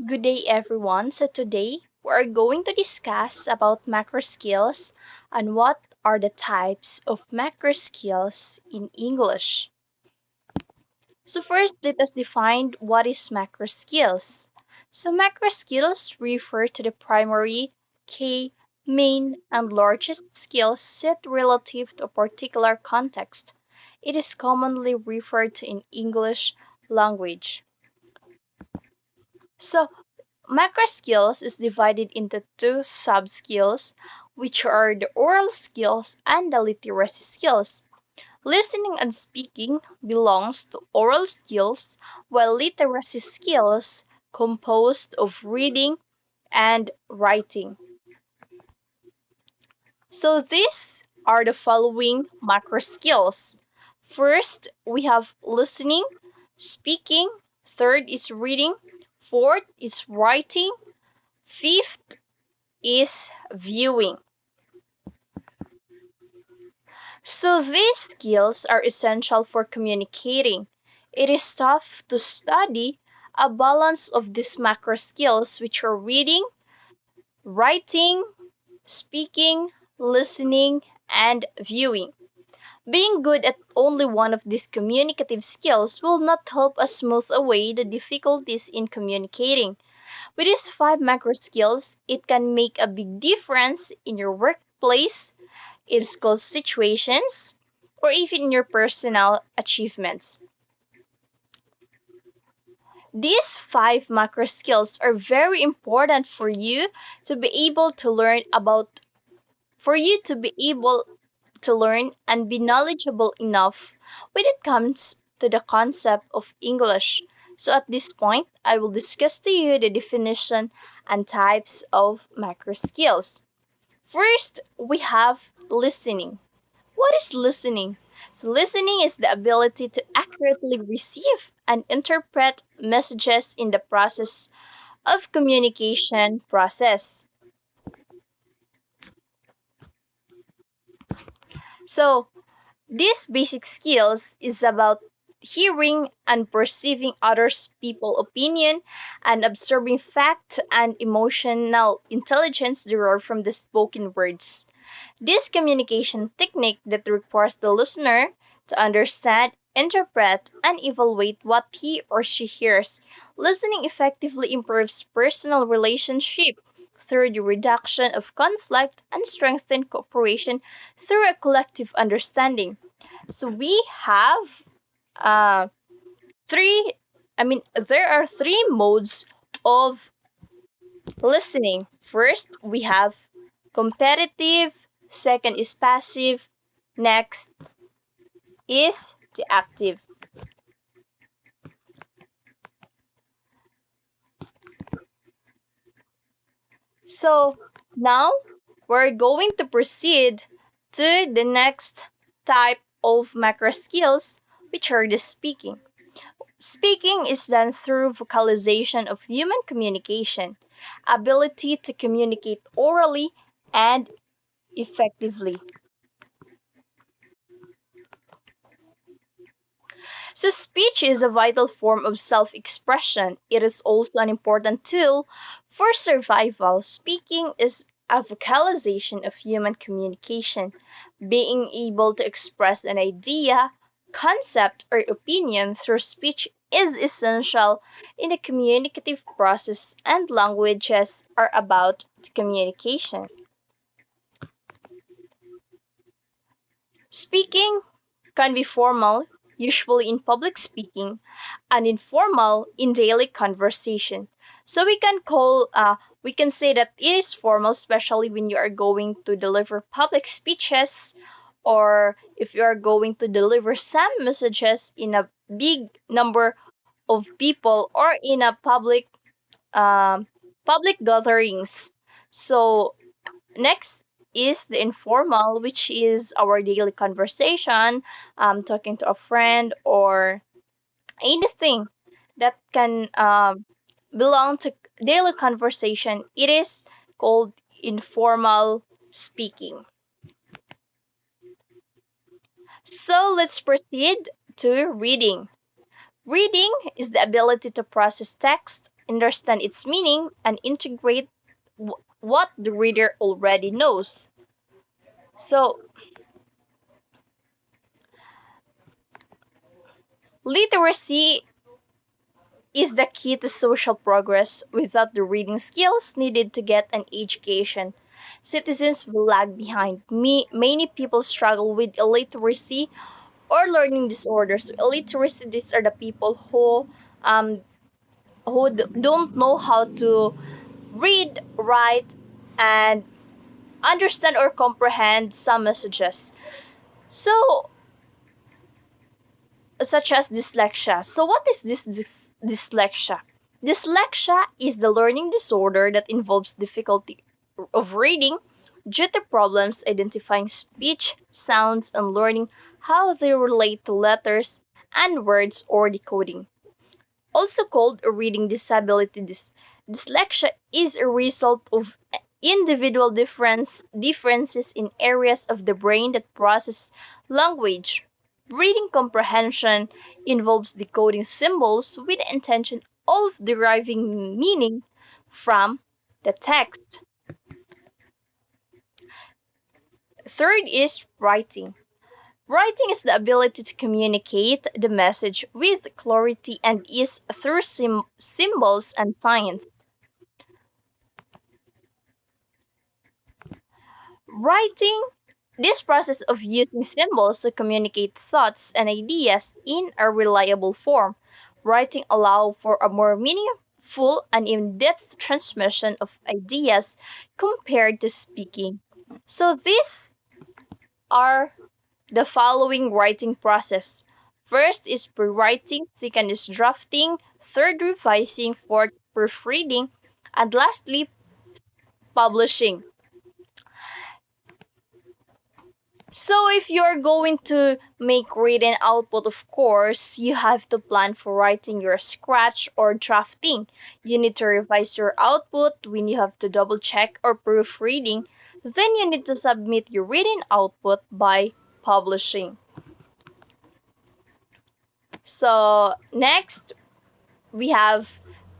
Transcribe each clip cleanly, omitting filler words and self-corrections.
Good day everyone. So today we're going to discuss about macro skills and what are the types of macro skills in English. So first let us define what is macro skills. So macro skills refer to the primary, key, main, and largest skills set relative to a particular context. It is commonly referred to in English language. So macro skills is divided into two sub-skills, which are the oral skills and the literacy skills. Listening and speaking belongs to oral skills, while literacy skills composed of reading and writing. So these are the following macro skills. First, we have listening, speaking, third is reading, fourth is writing, fifth is viewing. So these skills are essential for communicating. It is tough to study a balance of these macro skills, which are reading, writing, speaking, listening, and viewing. Being good at only one of these communicative skills will not help us smooth away the difficulties in communicating. With these five macro skills, it can make a big difference in your workplace, in school situations, or even in your personal achievements. These five macro skills are very important to be able to learn about for you to be able to learn and be knowledgeable enough when it comes to the concept of English. So at this point, I will discuss to you the definition and types of macro skills. First, we have listening. What is listening? So listening is the ability to accurately receive and interpret messages in the process of communication process. So these basic skills is about hearing and perceiving others people opinion and observing fact and emotional intelligence derived from the spoken words. This communication technique that requires the listener to understand, interpret, and evaluate what he or she hears. Listening effectively improves personal relationship through the reduction of conflict and strengthen cooperation through a collective understanding. So we have uh, three, there are three modes of listening. First, we have competitive, second is passive, next is the active. So now we're going to proceed to the next type of macro skills, which are the speaking. Speaking is done through vocalization of human communication, ability to communicate orally and effectively. So, speech is a vital form of self expression. It is also an important tool for survival. Speaking is a vocalization of human communication. Being able to express an idea, concept, or opinion through speech is essential in the communicative process, and languages are about communication. Speaking can be formal, usually in public speaking, and informal in daily conversation. So we can say that it is formal, especially when you are going to deliver public speeches or if you are going to deliver some messages in a big number of people or in a um, public gatherings. So next is the informal, which is our daily conversation, talking to a friend or anything that can belong to daily conversation. It is called informal speaking. So let's proceed to reading. Reading is the ability to process text, understand its meaning, and integrate what the reader already knows. So, literacy is the key to social progress. Without the reading skills needed to get an education, citizens will lag behind. Many people struggle with illiteracy or learning disorders. Illiteracy, these are the people um, don't know how to read, write, and understand or comprehend some messages. So, such as dyslexia. So, what is this dyslexia? Dyslexia is the learning disorder that involves difficulty of reading due to problems identifying speech, sounds, and learning how they relate to letters and words or decoding. Also called a reading disability, dyslexia is a result of individual differences in areas of the brain that process language. Reading comprehension involves decoding symbols with the intention of deriving meaning from the text. Third is writing. Writing is the ability to communicate the message with clarity and ease through symbols and signs. Writing, this process of using symbols to communicate thoughts and ideas in a reliable form. Writing allows for a more meaningful and in-depth transmission of ideas compared to speaking. So these are the following writing process. First is pre-writing, second is drafting, third revising, fourth proofreading, and lastly publishing. So if you're going to make written output, of course, you have to plan for writing your scratch or drafting. You need to revise your output when you have to double check or proofreading. Then you need to submit your written output by publishing. So next we have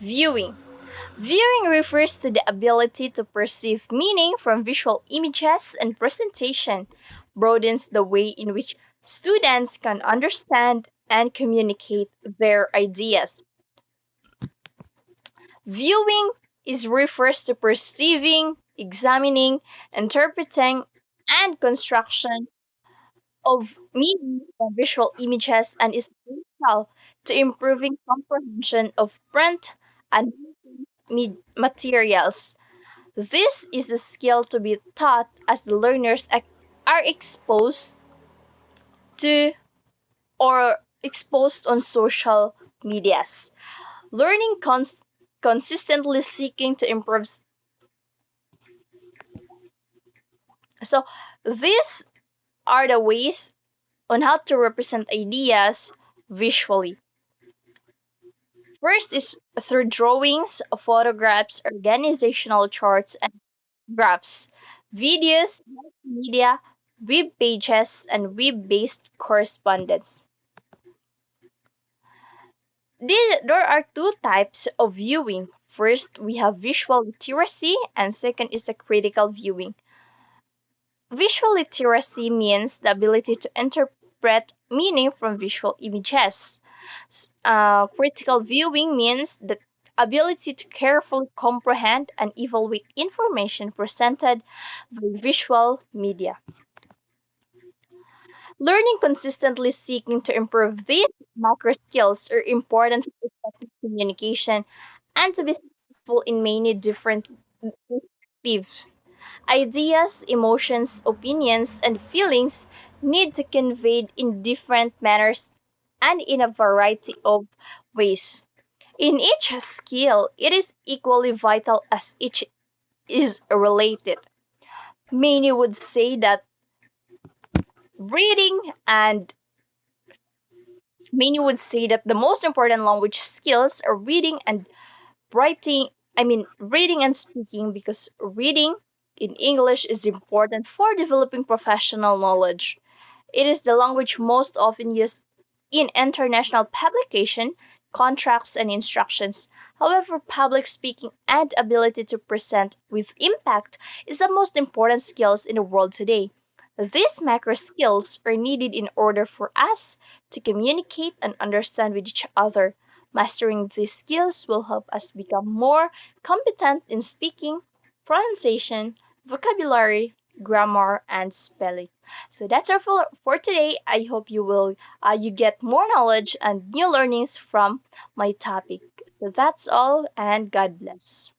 viewing. Viewing refers to the ability to perceive meaning from visual images and presentation, broadens the way in which students can understand and communicate their ideas. Viewing is refers to perceiving, examining, interpreting, and construction of meaning from visual images and is crucial to improving comprehension of print and materials. This is a skill to be taught as the learners are exposed to or exposed on social medias. Learning consistently seeking to improve. So these are the ways on how to represent ideas visually. First is through drawings, photographs, organizational charts, and graphs, videos, media, web pages, and web-based correspondence. There are two types of viewing. First, we have visual literacy, and second is a critical viewing. Visual literacy means the ability to interpret meaning from visual images. Critical viewing means the ability to carefully comprehend and evaluate information presented by visual media. Learning consistently seeking to improve these macro skills are important for effective communication and to be successful in many different perspectives. Ideas, emotions, opinions, and feelings need to conveyed in different manners and in a variety of ways. In each skill, it is equally vital as each is related. Many would say that reading and many would say that the most important language skills are reading and writing, reading and speaking, because reading in English is important for developing professional knowledge. It is the language most often used in international publication, contracts, and instructions. However, public speaking and ability to present with impact is the most important skills in the world today. These macro skills are needed in order for us to communicate and understand with each other. Mastering these skills will help us become more competent in speaking, pronunciation, vocabulary, grammar, and spelling. So that's all for today. I hope you get more knowledge and new learnings from my topic. So that's all, and God bless.